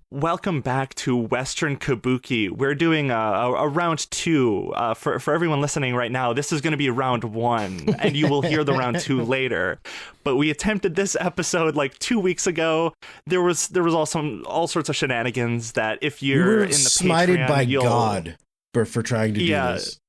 Welcome back to Western Kabuki. We're doing a round two. For everyone listening right now, this is going to be round one, and you will hear the round two later. But we attempted this episode like 2 weeks ago. There was all sorts of shenanigans that if you're in the smited Patreon, by God for trying to do this.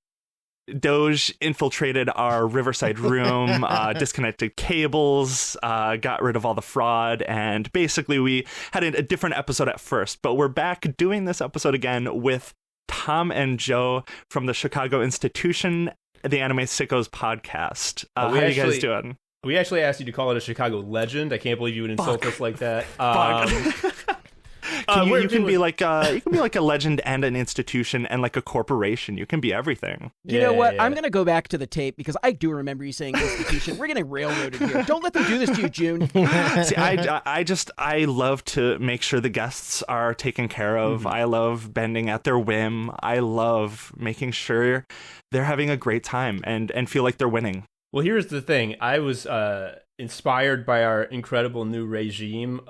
Doge infiltrated our Riverside room, disconnected cables, got rid of all the fraud, and basically we had a different episode at first, but we're back doing this episode again with Tom and Joe from the Chicago Institution, the Anime Sickos podcast. How are you guys doing? We actually asked you to call it a Chicago legend. I can't believe you would insult us like that. You can be like a legend and an institution and like a corporation. You can be everything. You know what? I'm gonna go back to the tape because I do remember you saying institution. We're getting railroaded here. Don't let them do this to you, June. See, I love to make sure the guests are taken care of. I love bending at their whim. I love making sure they're having a great time and feel like they're winning. Well, here's the thing. I was inspired by our incredible new regime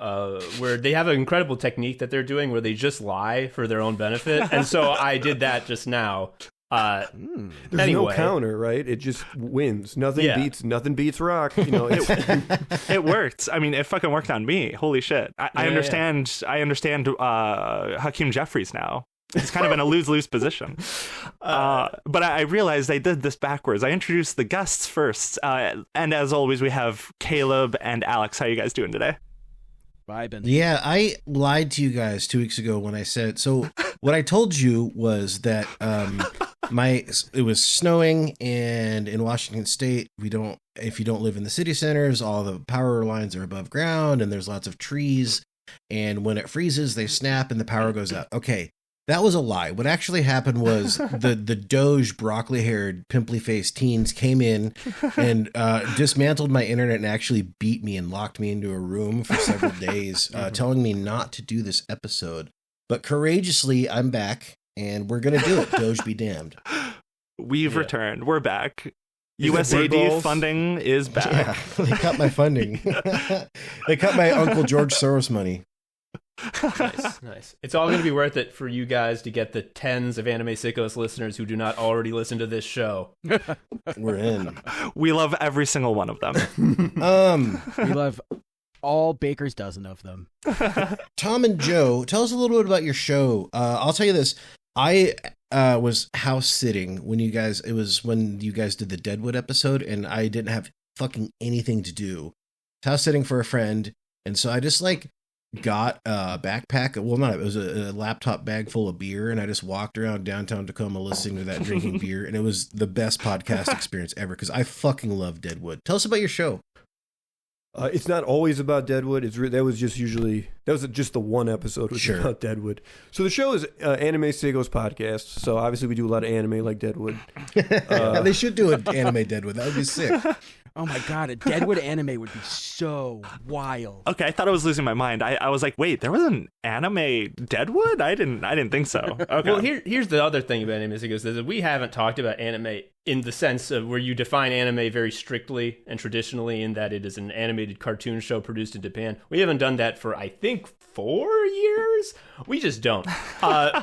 where they have an incredible technique that they're doing where they just lie for their own benefit. And so I did that just now. There's no counter, right? It just wins. Nothing beats rock. You know, it worked. I mean, it fucking worked on me. Holy shit. I understand Hakeem Jeffries now. It's kind of in a lose-lose position. But I realized I did this backwards. I introduced the guests first. And as always, we have Caleb and Alex. How are you guys doing today? Vibing. Yeah, I lied to you guys 2 weeks ago when I said... So what I told you was that it was snowing, and in Washington State, if you don't live in the city centers, all the power lines are above ground, and there's lots of trees. And when it freezes, they snap and the power goes out. Okay. That was a lie. What actually happened was the Doge broccoli-haired, pimply-faced teens came in and dismantled my internet and actually beat me and locked me into a room for several days, telling me not to do this episode. But courageously, I'm back, and we're going to do it. Doge be damned. We've returned. We're back. USAID funding is back. Yeah, they cut my funding. They cut my Uncle George Soros money. Nice. It's all going to be worth it for you guys to get the tens of Anime Sickos listeners who do not already listen to this show. We're in. We love every single one of them. We love all baker's dozen of them. Tom and Joe, tell us a little bit about your show. I'll tell you this. I was house sitting when you guys did the Deadwood episode, and I didn't have fucking anything to do. House sitting for a friend, and so I just got a backpack. Well, it was a laptop bag full of beer, and I just walked around downtown Tacoma listening to that, drinking beer, and it was the best podcast experience ever because I fucking love Deadwood. Tell us about your show. It's not always about Deadwood. That was just the one episode was about Deadwood. So the show is Anime Sickos podcast. So obviously we do a lot of anime like Deadwood. They should do an anime Deadwood. That would be sick. Oh my god, a Deadwood anime would be so wild. Okay, I thought I was losing my mind. I was like, wait, there was an anime Deadwood? I didn't think so. Okay. Well, here's the other thing about Anime Sickos is that we haven't talked about anime in the sense of where you define anime very strictly and traditionally in that it is an animated cartoon show produced in Japan. We haven't done that for, I think, 4 years? We just don't.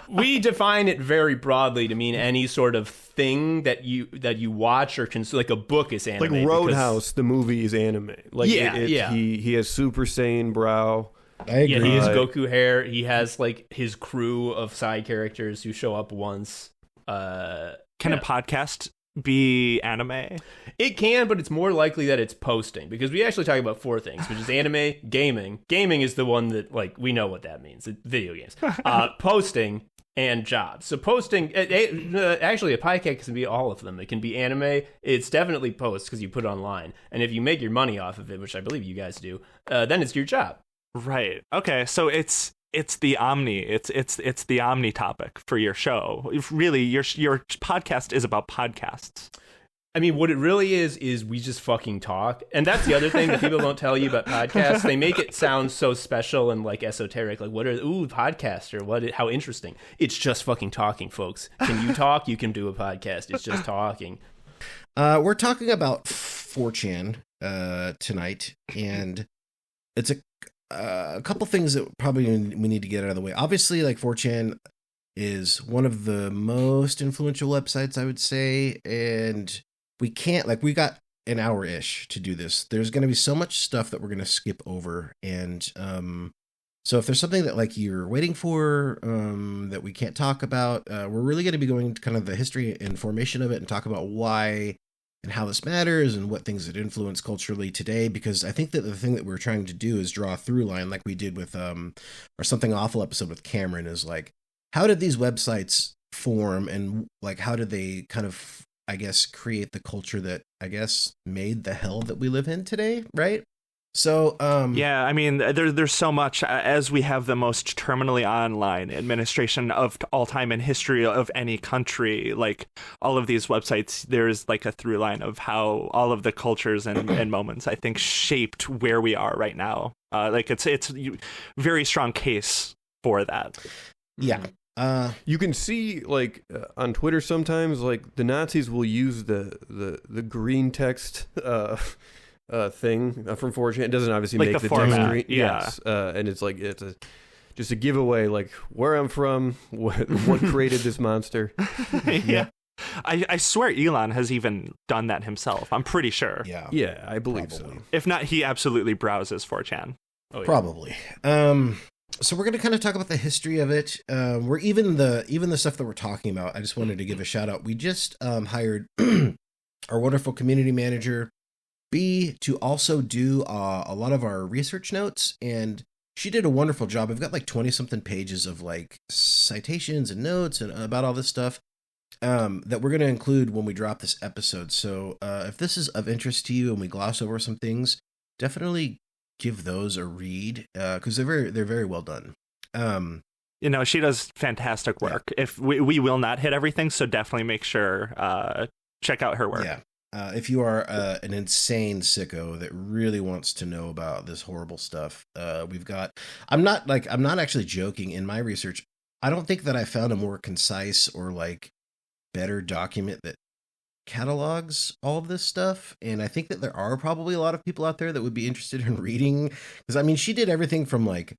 We define it very broadly to mean any sort of thing that you watch or consume. Like a book is anime. Like Roadhouse, the movie is anime. Like He has Super Saiyan brow. I agree. Yeah, he has Goku hair. He has like his crew of side characters who show up once. Can a podcast be anime? It can, but it's more likely that it's posting because we actually talk about 4 things, which is anime, gaming. Gaming is the one that we know what that means. Video games. Posting and jobs. So posting, actually a podcast can be all of them. It can be anime. It's definitely post because you put it online. And if you make your money off of it, which I believe you guys do, then it's your job. Right. Okay. So it's the the omni topic for your show. Really, your podcast is about podcasts. I mean, what it really is we just fucking talk. And that's the other thing that people don't tell you about podcasts. They make it sound so special and like esoteric. Like, podcast or how interesting. It's just fucking talking, folks. Can you talk? You can do a podcast. It's just talking. We're talking about 4chan tonight, and it's a couple things that probably we need to get out of the way. Obviously, like 4chan is one of the most influential websites, I would say, and we can't, like, we got an hour-ish to do this. There's going to be so much stuff that we're going to skip over, and so if there's something that like you're waiting for that we can't talk about, we're really going to be going to kind of the history and formation of it and talk about why and how this matters and what things that influence culturally today, because I think that the thing that we're trying to do is draw a through line like we did with our Something Awful episode with Cameron, is like, how did these websites form, and like how did they kind of, I guess, create the culture that I guess made the hell that we live in today, right? So yeah, I mean, there's so much, as we have the most terminally online administration of all time in history of any country. Like all of these websites, there's like a through line of how all of the cultures and moments, I think, shaped where we are right now. Like it's very strong case for that. Yeah. You can see, like, on Twitter sometimes, like, the Nazis will use the green text thing from 4chan. It doesn't obviously like make the the text format, green. yeah. Yes, and it's like just a giveaway, like where I'm from, what created this monster. Yeah. I swear Elon has even done that himself. I'm pretty sure. Yeah, I believe probably. so. If not, he absolutely browses 4chan. Oh, yeah. Probably. So we're going to kind of talk about the history of it. We're even the stuff that we're talking about. I just wanted to give a shout out. We just hired our wonderful community manager, B, to also do a lot of our research notes, and she did a wonderful job. I've got like 20 something pages of like citations and notes and about all this stuff that we're going to include when we drop this episode. So if this is of interest to you and we gloss over some things, definitely give those a read because they're very well done. You know, she does fantastic work. Yeah. If we will not hit everything, so definitely make sure check out her work. Yeah. If you are an insane sicko that really wants to know about this horrible stuff, we've got. I'm not actually joking. In my research, I don't think that I found a more concise or like better document that catalogs all of this stuff, and I think that there are probably a lot of people out there that would be interested in reading, because I mean, she did everything from like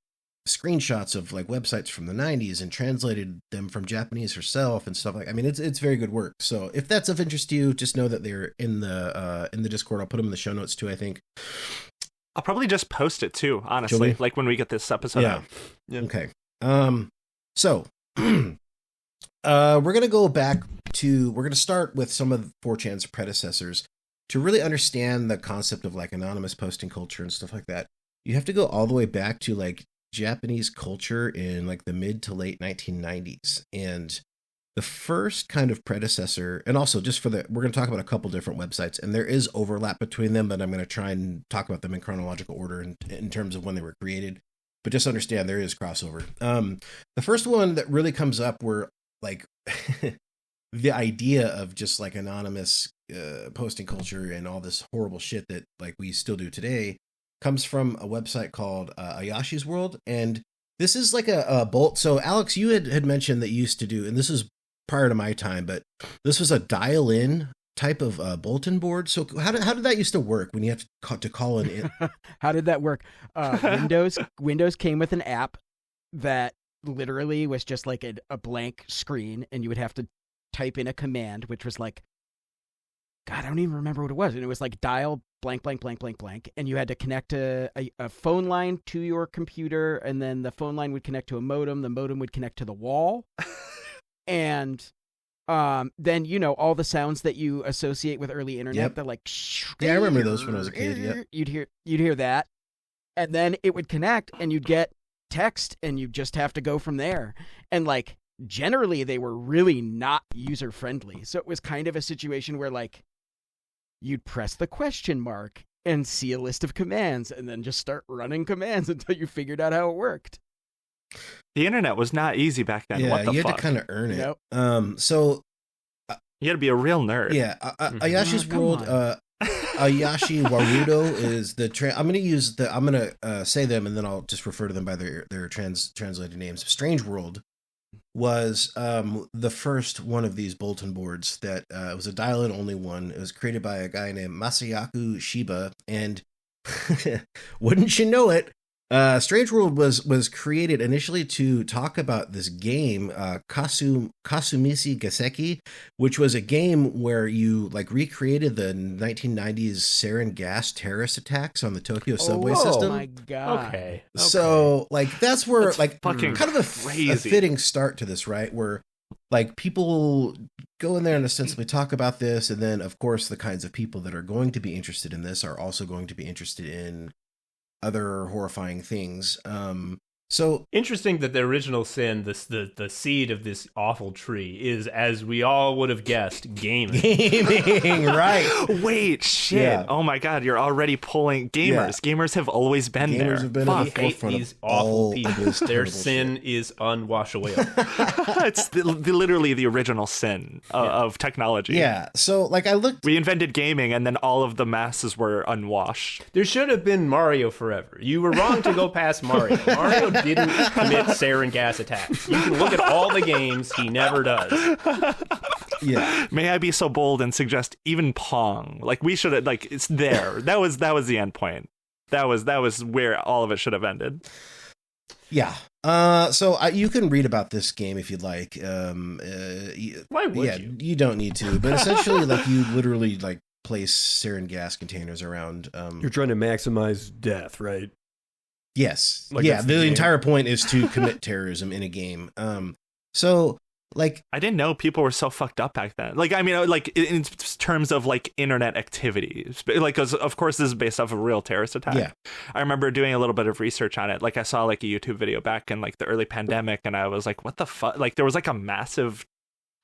screenshots of like websites from the 90s and translated them from Japanese herself and stuff like. I mean, it's very good work. So if that's of interest to you, just know that they're in the Discord. I'll put them in the show notes too, I think. I'll probably just post it too, honestly, like when we get this episode out. Yeah. Okay. So we're gonna go back to, we're going to start with some of 4chan's predecessors to really understand the concept of like anonymous posting culture and stuff like that. You have to go all the way back to like Japanese culture in like the mid to late 1990s. And the first kind of predecessor, and also just we're going to talk about a couple different websites, and there is overlap between them, but I'm going to try and talk about them in chronological order in terms of when they were created. But just understand there is crossover. The first one that really comes up were like the idea of just like anonymous posting culture and all this horrible shit that like we still do today comes from a website called Ayashi's World. And this is like a bolt. So Alex, you had mentioned that you used to do, and this is prior to my time, but this was a dial-in type of bulletin board. So how did that used to work when you have to call in? How did that work? Windows came with an app that literally was just like a blank screen, and you would have to type in a command, which was like, God, I don't even remember what it was. And it was like dial blank, blank, blank, blank, blank. And you had to connect a phone line to your computer, and then the phone line would connect to a modem. The modem would connect to the wall. And then, you know, all the sounds that you associate with early internet, Yep. they're like, Yeah, I remember those when I was a kid. Yep. You'd hear that. And then it would connect, and you'd get text, and you just have to go from there. And like, generally they were really not user friendly. So it was kind of a situation where like you'd press the question mark and see a list of commands and then just start running commands until you figured out how it worked. The internet was not easy back then. Yeah, what the you fuck? had to kind of earn it. Nope. So You had to be a real nerd. yeah, Ayashi's Oh, come World. on. Ayashi Warudo is the I'm gonna say them, and then I'll just refer to them by their translated names. Strange World was the first one of these bulletin boards that was a dial-in only one. It was created by a guy named Masayaku Shiba, and wouldn't you know it, Strange World was created initially to talk about this game, Kasumisi Gaseki, which was a game where you like recreated the 1990s sarin gas terrorist attacks on the Tokyo subway system. Oh my god! Okay. So like that's where That's like fucking kind of a crazy. fitting start to this, right? Where like people go in there and ostensibly talk about this, and then of course the kinds of people that are going to be interested in this are also going to be interested in other horrifying things. So Interesting that the original sin, the seed of this awful tree, is, as we all would have guessed, gaming. gaming, right? Wait, shit. Yeah. Oh my god, you're already pulling gamers. Gamers have always been Gamers there. have been at the I hate forefront of these all awful of people. this Their terrible sin shit. is unwashable. It's literally the original sin of technology. Yeah. So like I looked. We invented gaming, and then all of the masses were unwashed. There should have been Mario forever. You were wrong to go past Mario. Mario didn't commit sarin gas attacks. You can look at all the games, he never does. Yeah. May I be so bold and suggest even Pong? Like we should have, like it's there. That was the end point. That was where all of it should have ended. Yeah. So you can read about this game if you'd like. Why would you? You don't need to, but essentially, like you literally like place sarin gas containers around. You're trying to maximize death, right? Yes. Like, yeah. that's The the game. entire point is to commit terrorism in a game. So like I didn't know people were so fucked up back then. Like, I mean, like in terms of like internet activities, like, 'cause of course this is based off of a real terrorist attack. Yeah. I remember doing a little bit of research on it. Like I saw like a YouTube video back in like the early pandemic, and I was like, what the fuck? Like there was like a massive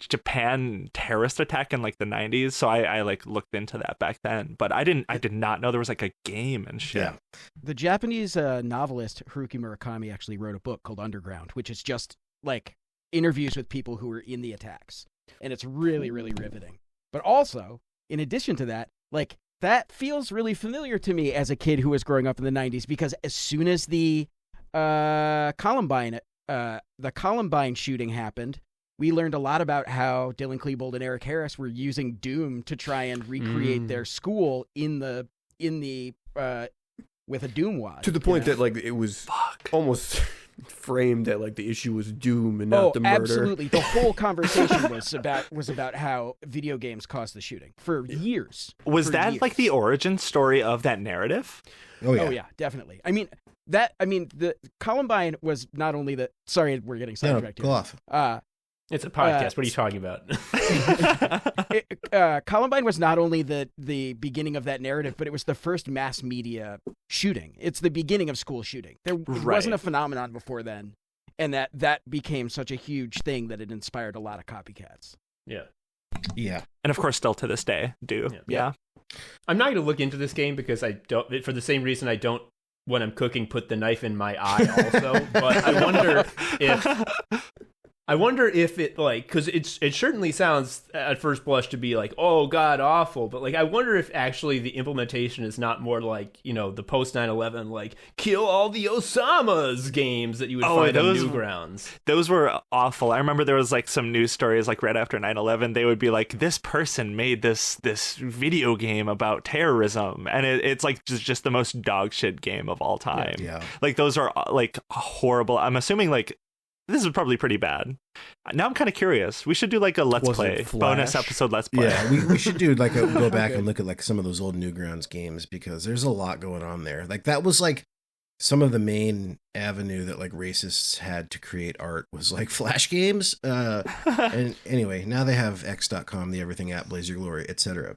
Japan terrorist attack in like the 90s. So I like looked into that back then, but I did not know there was like a game and shit. Yeah. The Japanese novelist Haruki Murakami actually wrote a book called Underground, which is just like interviews with people who were in the attacks. And it's really, really riveting. But also, in addition to that, like that feels really familiar to me as a kid who was growing up in the 90s, because as soon as the Columbine shooting happened, we learned a lot about how Dylan Klebold and Eric Harris were using Doom to try and recreate their school in the with a Doom wad. To the point that like it was almost framed that like the issue was Doom and not the murder. Absolutely. The whole conversation was about how video games caused the shooting for years. Was For that years. like the origin story of that narrative? oh yeah. Oh yeah, definitely. The Columbine was not only the. Sorry, we're getting No, sidetracked go here. off. It's a podcast. What are you talking about? Columbine was not only the beginning of that narrative, but it was the first mass media shooting. It's the beginning of school shooting. There wasn't a phenomenon before then, and that became such a huge thing that it inspired a lot of copycats. Yeah. Yeah. And of course, still to this day, do. Yeah. I'm not going to look into this game because I don't, for the same reason I don't, when I'm cooking, put the knife in my eye also. But I wonder if it, like, because it certainly sounds at first blush to be like, oh god, awful, but like I wonder if actually the implementation is not more like, you know, the post 9/11 like kill all the Osamas games that you would find on Newgrounds. Those were awful. I remember there was like some news stories like right after 9/11. They would be like, this person made this video game about terrorism, and it's like just the most dog shit game of all time. Yeah. Like those are like horrible. I'm assuming like this is probably pretty bad. Now I'm kind of curious. We should do like a let's Was it play Flash? bonus episode. Let's play. Yeah, we should do like go back and look at like some of those old Newgrounds games, because there's a lot going on there. Like that was like some of the main avenue that like racists had to create art was like Flash games. And anyway, now they have X.com, the everything app, Blaze Your Glory, etc.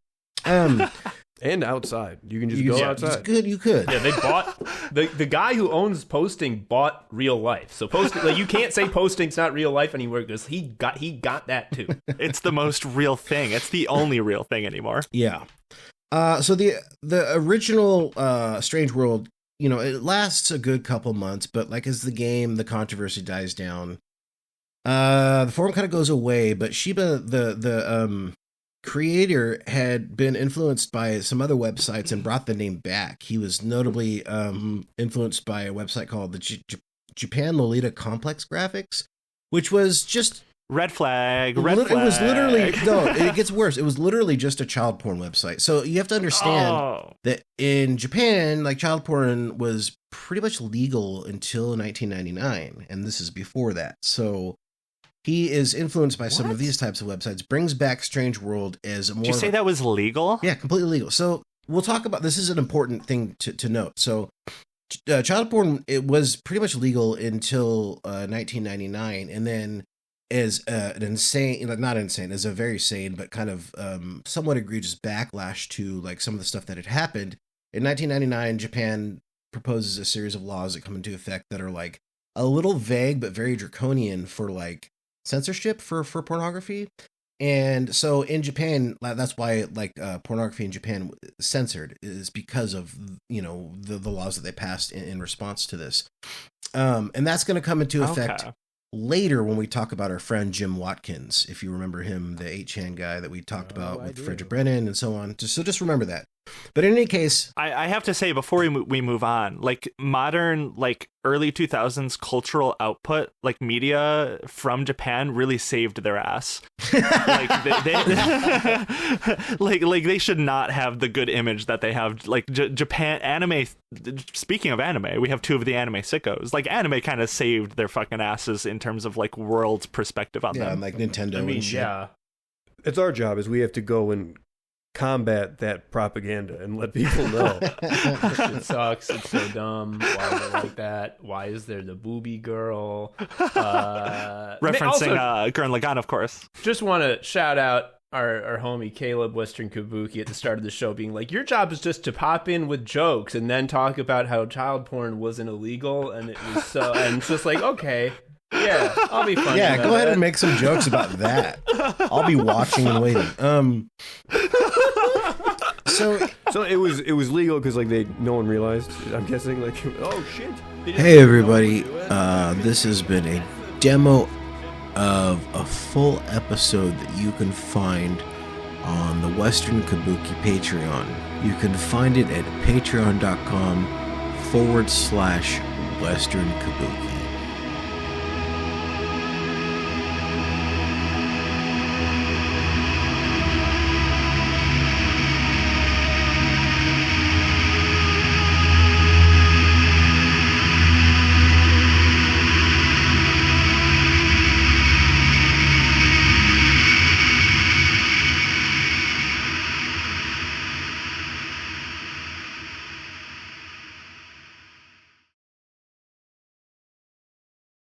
And outside. You can just You go could- outside. Good, you could. Yeah, they bought the guy who owns Posting bought real life. So Posting, like, you can't say Posting's not real life anymore because he got that too. It's the most real thing. It's the only real thing anymore. Yeah. So the original Strange World, you know, it lasts a good couple months, but like as the controversy dies down, the forum kind of goes away. But Shiba, the creator, had been influenced by some other websites and brought the name back. He was notably influenced by a website called the Japan Lolita Complex Graphics, which was just Red flag. It was literally no. It gets worse. It was literally just a child porn website. So you have to understand that in Japan, like child porn was pretty much legal until 1999, and this is before that. So he is influenced by some of these types of websites. Brings back Strange World as a more. Did you say that was legal? Yeah, completely legal. So we'll talk about this. Is an important thing to note. So. Child porn, it was pretty much legal until 1999, and then as an insane, not insane, as a very sane but kind of somewhat egregious backlash to like some of the stuff that had happened in 1999. Japan proposes a series of laws that come into effect that are like a little vague but very draconian for like censorship for pornography. And so in Japan, that's why like pornography in Japan censored is because of, you know, the laws that they passed in response to this. And that's going to come into effect later when we talk about our friend Jim Watkins. If you remember him, the 8chan guy that we talked about with Frederick Brennan and so on. Just remember that. But in any case, I have to say before we move on, like modern, like early 2000s cultural output, like media from Japan really saved their ass. Like they they should not have the good image that they have. Like Japan anime. Speaking of anime, we have two of the anime sickos. Like anime kind of saved their fucking asses in terms of like world perspective on them. Yeah, like Nintendo and shit. Yeah, it's our job is we have to go and combat that propaganda and let people know. It sucks. It's so dumb. Why is it like that? Why is there the booby girl? Referencing also, Gurren Lagann, of course. Just want to shout out our homie Caleb Western Kabuki at the start of the show being like, your job is just to pop in with jokes and then talk about how child porn wasn't illegal, and it was so, and it's just like, okay, yeah, I'll be funny. Yeah, go ahead and make some jokes about that. I'll be watching and waiting. So it was legal because like no one realized. I'm guessing like, oh shit. Hey everybody, this has been a demo of a full episode that you can find on the Western Kabuki Patreon. You can find it at patreon.com/Western Kabuki.